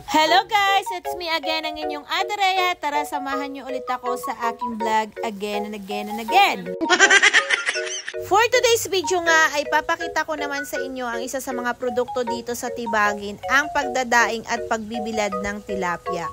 Hello guys! It's me again, ang inyong Ate Rhea. Tara, samahan niyo ulit ako sa aking vlog again and again and again. For today's video nga ay papakita ko naman sa inyo ang isa sa mga produkto dito sa Tibagin, ang pagdadaing at pagbibilad ng tilapia.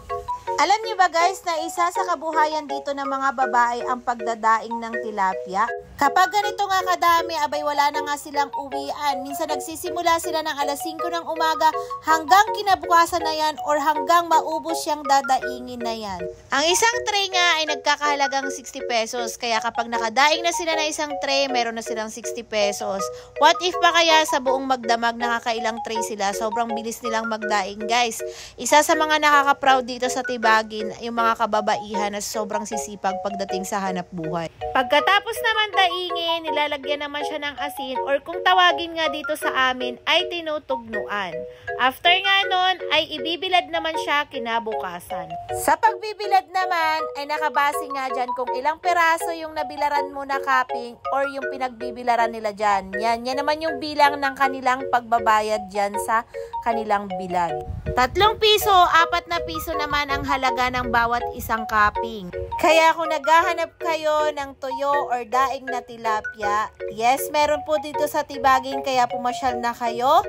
Alam niyo ba guys na isa sa kabuhayan dito ng mga babae ang pagdadaing ng tilapia? Kapag ganito nga kadami, abay wala na nga silang uwian. Minsan nagsisimula sila ng alas 5 ng umaga hanggang kinabukasan na yan or hanggang maubos siyang dadaingin na yan. Ang isang tray nga ay nagkakahalagang 60 pesos. Kaya kapag nakadaing na sila na isang tray, meron na silang 60 pesos. What if pa kaya sa buong magdamag nakakailang tray sila? Sobrang bilis nilang magdaing guys. Isa sa mga nakaka-proud dito sa Tibagin, yung mga kababaihan na sobrang sisipag pagdating sa hanap buhay. Pagkatapos naman daingin, nilalagyan naman siya ng asin or kung tawagin nga dito sa amin ay tinutugnuan. After nga nun ay ibibilad naman siya kinabukasan. Sa pagbibilad naman ay nakabase nga dyan kung ilang peraso yung nabilaran mo na cupping or yung pinagbibilaran nila dyan. Yan naman yung bilang ng kanilang pagbabayad dyan sa kanilang bilad. 3 piso, 4 na piso naman ang halaga ng bawat isang cupping. Kaya kung naghahanap kayo ng tuyo or daing na tilapia, yes, meron po dito sa Tibagin, kaya pumasyal na kayo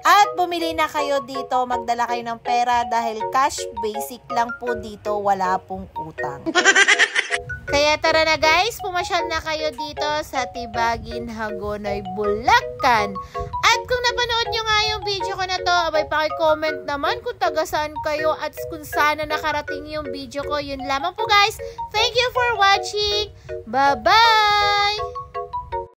at bumili na kayo dito. Magdala kayo ng pera dahil cash basic lang po dito, wala pong utang. Kaya tara na guys, pumasyal na kayo dito sa Tibagin, Hagonoy, Bulacan. At kung napanood nyo nga yung video ko na to, abay paki-comment naman kung taga saan kayo at kung saan na nakarating yung video ko. Yun lamang po guys. Thank you for watching. Bye-bye!